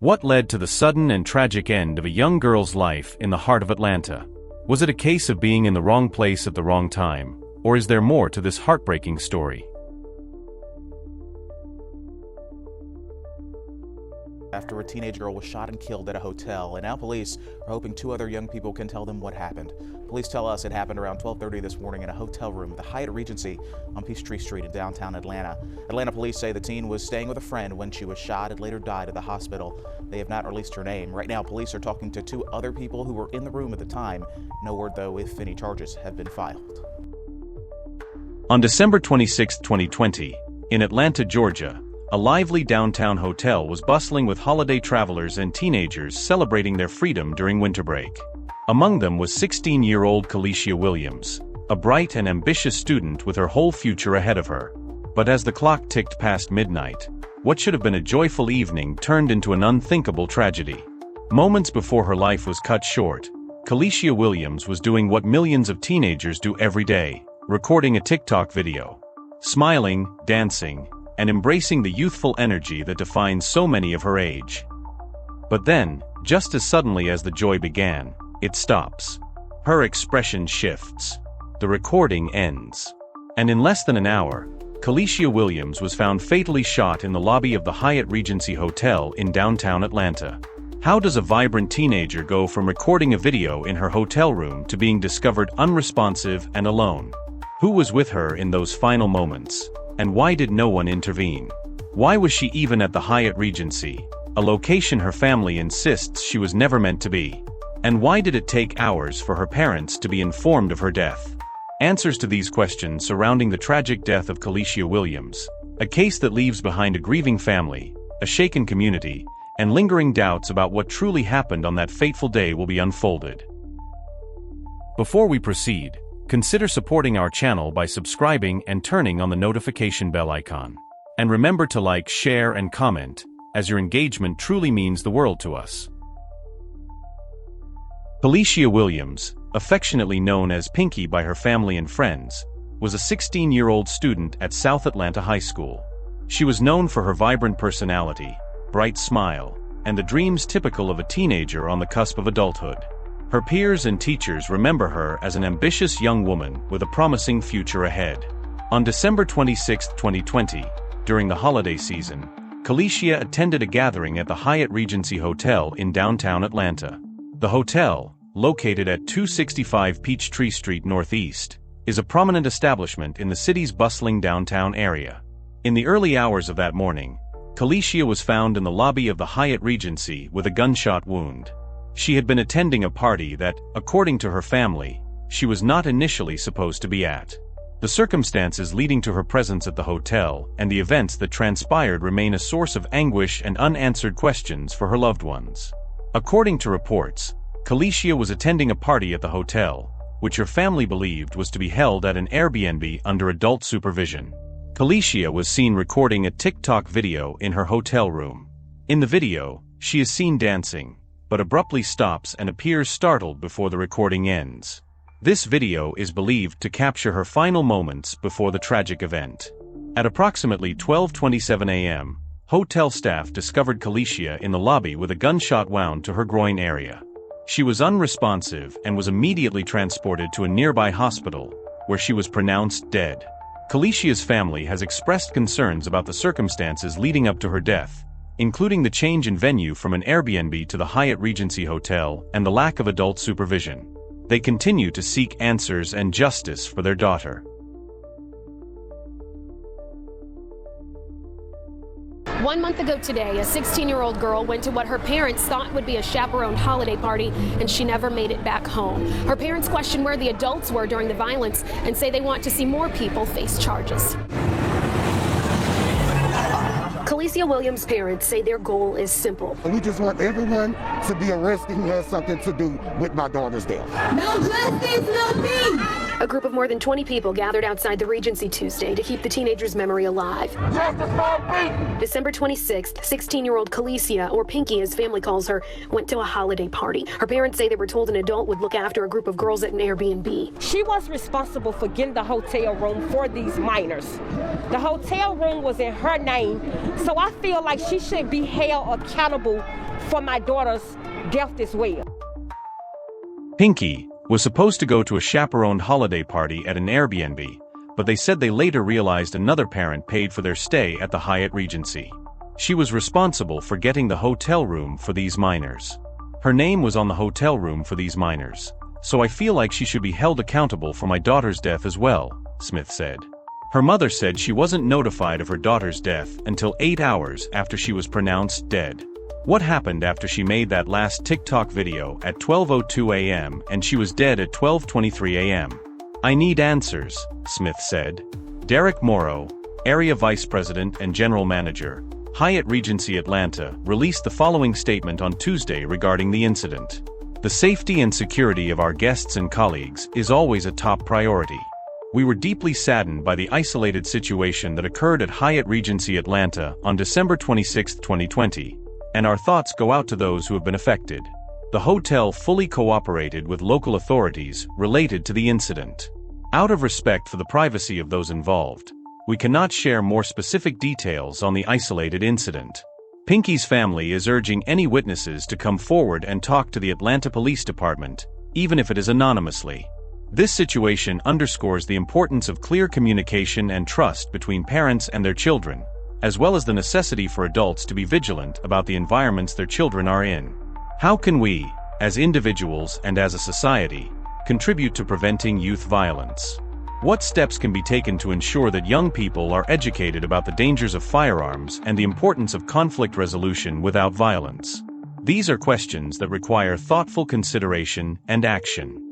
What led to the sudden and tragic end of a young girl's life in the heart of Atlanta? Was it a case of being in the wrong place at the wrong time, or is there more to this heartbreaking story? After a teenage girl was shot and killed at a hotel, and now police are hoping 2 other young people can tell them what happened. Police tell us it happened around 12:30 this morning in a hotel room at the Hyatt Regency on Peachtree Street in downtown Atlanta. Atlanta police say the teen was staying with a friend when she was shot and later died at the hospital. They have not released her name. Right now, police are talking to 2 other people who were in the room at the time. No word, though, if any charges have been filed. On December 26, 2020, in Atlanta, Georgia, a lively downtown hotel was bustling with holiday travelers and teenagers celebrating their freedom during winter break. Among them was 16-year-old Kalicia Williams, a bright and ambitious student with her whole future ahead of her. But as the clock ticked past midnight, what should have been a joyful evening turned into an unthinkable tragedy. Moments before her life was cut short, Kalicia Williams was doing what millions of teenagers do every day, recording a TikTok video. Smiling, dancing, and embracing the youthful energy that defines so many of her age. But then, just as suddenly as the joy began, it stops. Her expression shifts. The recording ends. And in less than an hour, Kalicia Williams was found fatally shot in the lobby of the Hyatt Regency Hotel in downtown Atlanta. How does a vibrant teenager go from recording a video in her hotel room to being discovered unresponsive and alone? Who was with her in those final moments? And why did no one intervene? Why was she even at the Hyatt Regency, a location her family insists she was never meant to be? And why did it take hours for her parents to be informed of her death? Answers to these questions surrounding the tragic death of Kalicia Williams, a case that leaves behind a grieving family, a shaken community, and lingering doubts about what truly happened on that fateful day will be unfolded. Before we proceed, consider supporting our channel by subscribing and turning on the notification bell icon. And remember to like, share, and comment, as your engagement truly means the world to us. Kalicia Williams, affectionately known as Pinky by her family and friends, was a 16-year-old student at South Atlanta High School. She was known for her vibrant personality, bright smile, and the dreams typical of a teenager on the cusp of adulthood. Her peers and teachers remember her as an ambitious young woman with a promising future ahead. On December 26, 2020, during the holiday season, Kalicia attended a gathering at the Hyatt Regency Hotel in downtown Atlanta. The hotel, located at 265 Peachtree Street Northeast, is a prominent establishment in the city's bustling downtown area. In the early hours of that morning, Kalicia was found in the lobby of the Hyatt Regency with a gunshot wound. She had been attending a party that, according to her family, she was not initially supposed to be at. The circumstances leading to her presence at the hotel and the events that transpired remain a source of anguish and unanswered questions for her loved ones. According to reports, Kalicia was attending a party at the hotel, which her family believed was to be held at an Airbnb under adult supervision. Kalicia was seen recording a TikTok video in her hotel room. In the video, she is seen dancing, but abruptly stops and appears startled before the recording ends. This video is believed to capture her final moments before the tragic event. At approximately 12:27 a.m., hotel staff discovered Kalicia in the lobby with a gunshot wound to her groin area. She was unresponsive and was immediately transported to a nearby hospital, where she was pronounced dead. Kalicia's family has expressed concerns about the circumstances leading up to her death, including the change in venue from an Airbnb to the Hyatt Regency Hotel and the lack of adult supervision. They continue to seek answers and justice for their daughter. 1 month ago today, a 16-year-old girl went to what her parents thought would be a chaperoned holiday party, and she never made it back home. Her parents question where the adults were during the violence and say they want to see more people face charges. Kalicia Williams' parents say their goal is simple. We just want everyone to be arrested who has something to do with my daughter's death. No justice, no peace. A group of more than 20 people gathered outside the Regency Tuesday to keep the teenager's memory alive. December 26th, 16-year-old Kalicia, or Pinky as family calls her, went to a holiday party. Her parents say they were told an adult would look after a group of girls at an Airbnb. She was responsible for getting the hotel room for these minors. The hotel room was in her name, so I feel like she should be held accountable for my daughter's death as well. Pinky was supposed to go to a chaperoned holiday party at an Airbnb, but they said they later realized another parent paid for their stay at the Hyatt Regency. She was responsible for getting the hotel room for these minors. Her name was on the hotel room for these minors, so I feel like she should be held accountable for my daughter's death as well, Smith said. Her mother said she wasn't notified of her daughter's death until 8 hours after she was pronounced dead. What happened after she made that last TikTok video at 12:02 a.m. and she was dead at 12:23 a.m.? I need answers, Smith said. Derek Morrow, Area Vice President and General Manager, Hyatt Regency Atlanta, released the following statement on Tuesday regarding the incident. The safety and security of our guests and colleagues is always a top priority. We were deeply saddened by the isolated situation that occurred at Hyatt Regency Atlanta on December 26, 2020, and our thoughts go out to those who have been affected. The hotel fully cooperated with local authorities related to the incident. Out of respect for the privacy of those involved, we cannot share more specific details on the isolated incident. Pinky's family is urging any witnesses to come forward and talk to the Atlanta Police Department, even if it is anonymously. This situation underscores the importance of clear communication and trust between parents and their children, as well as the necessity for adults to be vigilant about the environments their children are in. How can we, as individuals and as a society, contribute to preventing youth violence? What steps can be taken to ensure that young people are educated about the dangers of firearms and the importance of conflict resolution without violence? These are questions that require thoughtful consideration and action.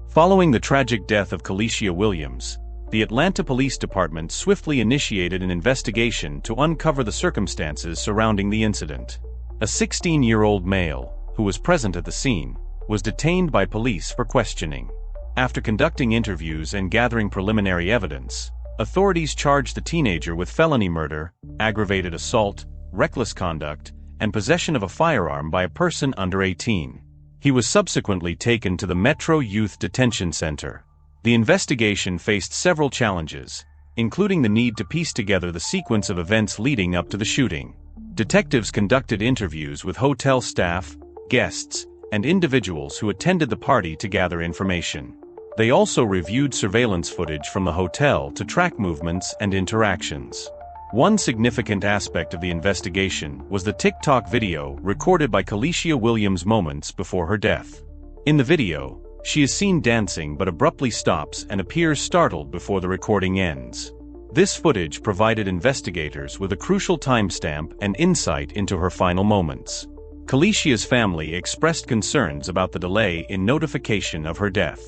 Following the tragic death of Kalicia Williams, the Atlanta Police Department swiftly initiated an investigation to uncover the circumstances surrounding the incident. A 16-year-old male, who was present at the scene, was detained by police for questioning. After conducting interviews and gathering preliminary evidence, authorities charged the teenager with felony murder, aggravated assault, reckless conduct, and possession of a firearm by a person under 18. He was subsequently taken to the Metro Youth Detention Center. The investigation faced several challenges, including the need to piece together the sequence of events leading up to the shooting. Detectives conducted interviews with hotel staff, guests, and individuals who attended the party to gather information. They also reviewed surveillance footage from the hotel to track movements and interactions. One significant aspect of the investigation was the TikTok video recorded by Kalicia Williams moments before her death. In the video, she is seen dancing but abruptly stops and appears startled before the recording ends. This footage provided investigators with a crucial timestamp and insight into her final moments. Kalicia's family expressed concerns about the delay in notification of her death.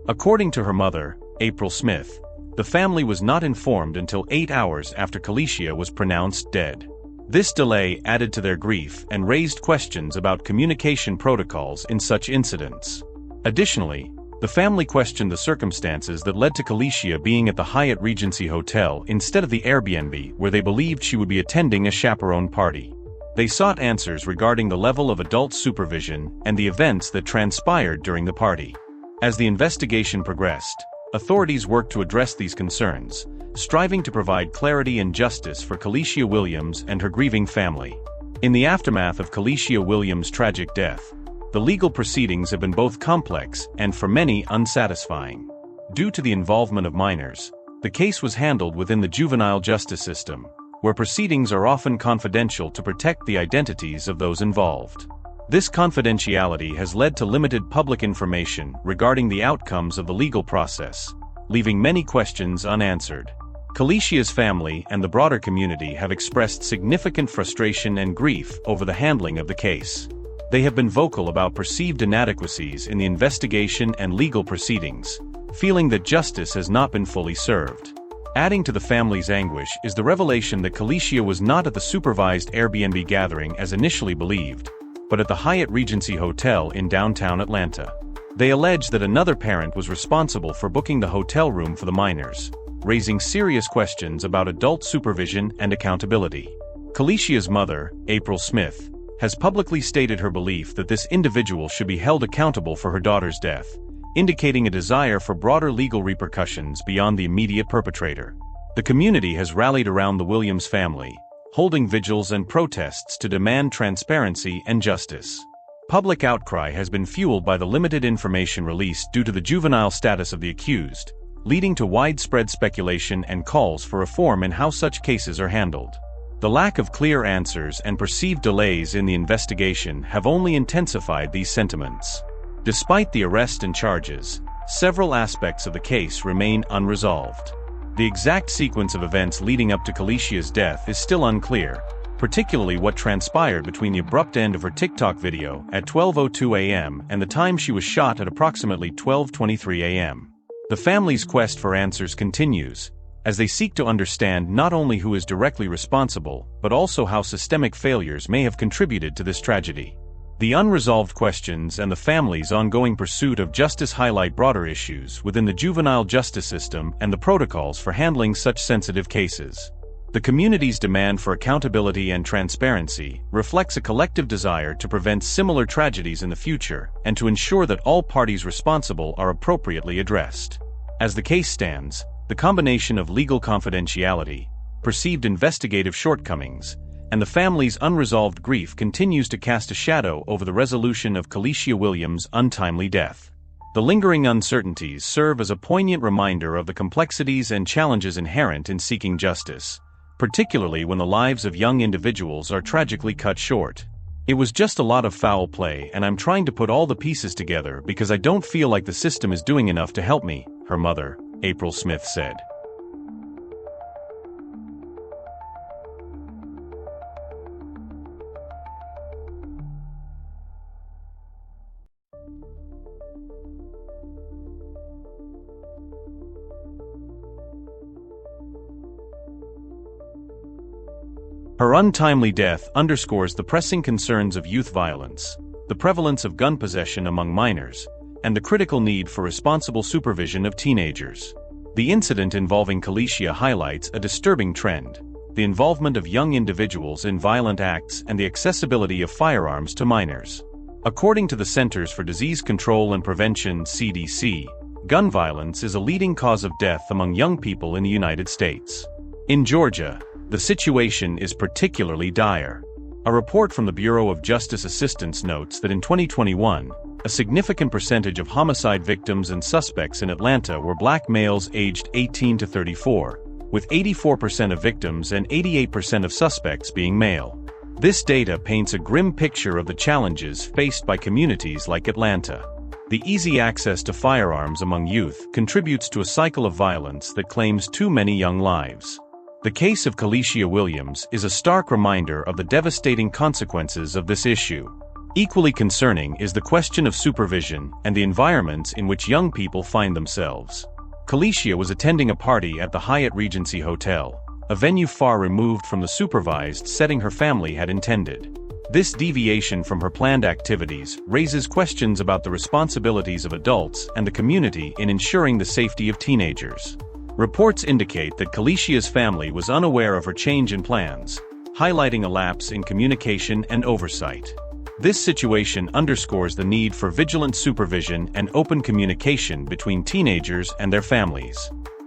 According to her mother, April Smith, the family was not informed until 8 hours after Kalicia was pronounced dead. This delay added to their grief and raised questions about communication protocols in such incidents. Additionally, the family questioned the circumstances that led to Kalicia being at the Hyatt Regency Hotel instead of the Airbnb where they believed she would be attending a chaperone party. They sought answers regarding the level of adult supervision and the events that transpired during the party. As the investigation progressed, authorities worked to address these concerns, striving to provide clarity and justice for Kalicia Williams and her grieving family. In the aftermath of Kalicia Williams' tragic death, the legal proceedings have been both complex and, for many, unsatisfying. Due to the involvement of minors, the case was handled within the juvenile justice system, where proceedings are often confidential to protect the identities of those involved. This confidentiality has led to limited public information regarding the outcomes of the legal process, leaving many questions unanswered. Kalicia's family and the broader community have expressed significant frustration and grief over the handling of the case. They have been vocal about perceived inadequacies in the investigation and legal proceedings, feeling that justice has not been fully served. Adding to the family's anguish is the revelation that Kalicia was not at the supervised Airbnb gathering as initially believed, but at the Hyatt Regency Hotel in downtown Atlanta. They allege that another parent was responsible for booking the hotel room for the minors, raising serious questions about adult supervision and accountability. Kalicia's mother, April Smith, has publicly stated her belief that this individual should be held accountable for her daughter's death, indicating a desire for broader legal repercussions beyond the immediate perpetrator. The community has rallied around the Williams family, holding vigils and protests to demand transparency and justice. Public outcry has been fueled by the limited information released due to the juvenile status of the accused, leading to widespread speculation and calls for reform in how such cases are handled. The lack of clear answers and perceived delays in the investigation have only intensified these sentiments. Despite the arrest and charges, several aspects of the case remain unresolved. The exact sequence of events leading up to Kalicia's death is still unclear, particularly what transpired between the abrupt end of her TikTok video at 12:02 a.m. and the time she was shot at approximately 12:23 a.m. The family's quest for answers continues, as they seek to understand not only who is directly responsible, but also how systemic failures may have contributed to this tragedy. The unresolved questions and the family's ongoing pursuit of justice highlight broader issues within the juvenile justice system and the protocols for handling such sensitive cases. The community's demand for accountability and transparency reflects a collective desire to prevent similar tragedies in the future and to ensure that all parties responsible are appropriately addressed. As the case stands, the combination of legal confidentiality, perceived investigative shortcomings, and the family's unresolved grief continues to cast a shadow over the resolution of Kalicia Williams' untimely death. The lingering uncertainties serve as a poignant reminder of the complexities and challenges inherent in seeking justice, particularly when the lives of young individuals are tragically cut short. "It was just a lot of foul play, and I'm trying to put all the pieces together because I don't feel like the system is doing enough to help me," her mother, April Smith, said. Her untimely death underscores the pressing concerns of youth violence, the prevalence of gun possession among minors, and the critical need for responsible supervision of teenagers. The incident involving Kalicia highlights a disturbing trend: the involvement of young individuals in violent acts and the accessibility of firearms to minors. According to the Centers for Disease Control and Prevention (CDC), gun violence is a leading cause of death among young people in the United States. In Georgia, the situation is particularly dire. A report from the Bureau of Justice Assistance notes that in 2021, a significant percentage of homicide victims and suspects in Atlanta were black males aged 18 to 34, with 84% of victims and 88% of suspects being male. This data paints a grim picture of the challenges faced by communities like Atlanta. The easy access to firearms among youth contributes to a cycle of violence that claims too many young lives. The case of Kalicia Williams is a stark reminder of the devastating consequences of this issue. Equally concerning is the question of supervision and the environments in which young people find themselves. Kalicia was attending a party at the Hyatt Regency Hotel, a venue far removed from the supervised setting her family had intended. This deviation from her planned activities raises questions about the responsibilities of adults and the community in ensuring the safety of teenagers. Reports indicate that Kalicia's family was unaware of her change in plans, highlighting a lapse in communication and oversight. This situation underscores the need for vigilant supervision and open communication between teenagers and their families.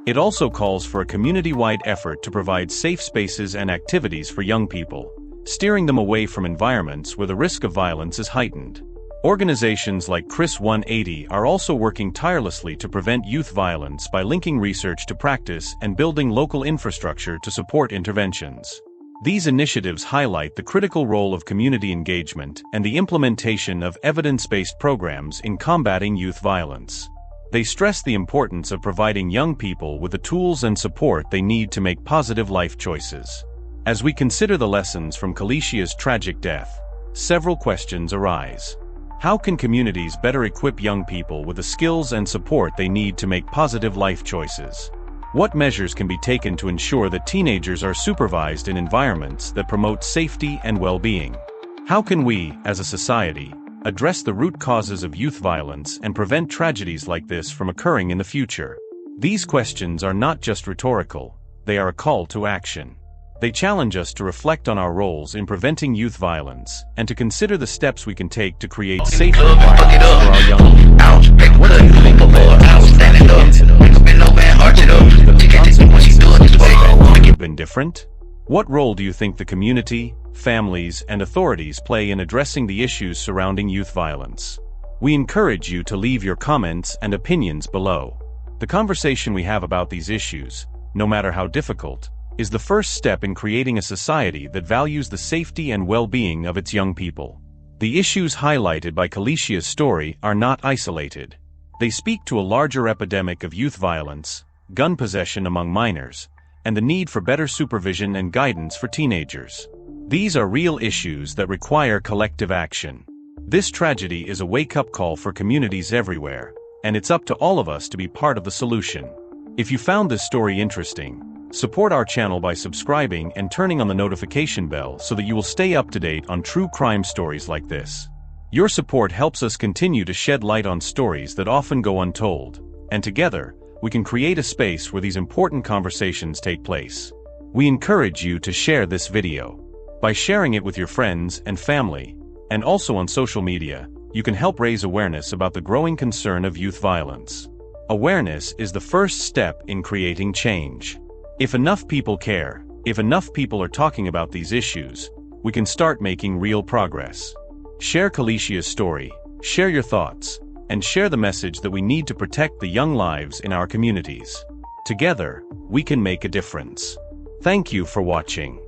It also calls for a community-wide effort to provide safe spaces and activities for young people, steering them away from environments where the risk of violence is heightened. Organizations like Chris 180 are also working tirelessly to prevent youth violence by linking research to practice and building local infrastructure to support interventions. These initiatives highlight the critical role of community engagement and the implementation of evidence-based programs in combating youth violence. They stress the importance of providing young people with the tools and support they need to make positive life choices. As we consider the lessons from Kalicia's tragic death, several questions arise. How can communities better equip young people with the skills and support they need to make positive life choices? What measures can be taken to ensure that teenagers are supervised in environments that promote safety and well-being? How can we, as a society, address the root causes of youth violence and prevent tragedies like this from occurring in the future? These questions are not just rhetorical, they are a call to action. They challenge us to reflect on our roles in preventing youth violence and to consider the steps we can take to create safer environments for our young people. What do you think of You've been different? What role do you think the community, families, and authorities play in addressing the issues surrounding youth violence? We encourage you to leave your comments and opinions below. The conversation we have about these issues, no matter how difficult, is the first step in creating a society that values the safety and well-being of its young people. The issues highlighted by Kalicia's story are not isolated. They speak to a larger epidemic of youth violence, gun possession among minors, and the need for better supervision and guidance for teenagers. These are real issues that require collective action. This tragedy is a wake-up call for communities everywhere, and it's up to all of us to be part of the solution. If you found this story interesting, support our channel by subscribing and turning on the notification bell so that you will stay up to date on true crime stories like this. Your support helps us continue to shed light on stories that often go untold, and together, we can create a space where these important conversations take place. We encourage you to share this video. By sharing it with your friends and family, and also on social media, you can help raise awareness about the growing concern of youth violence. Awareness is the first step in creating change. If enough people care, if enough people are talking about these issues, we can start making real progress. Share Kalicia's story, share your thoughts, and share the message that we need to protect the young lives in our communities. Together, we can make a difference. Thank you for watching.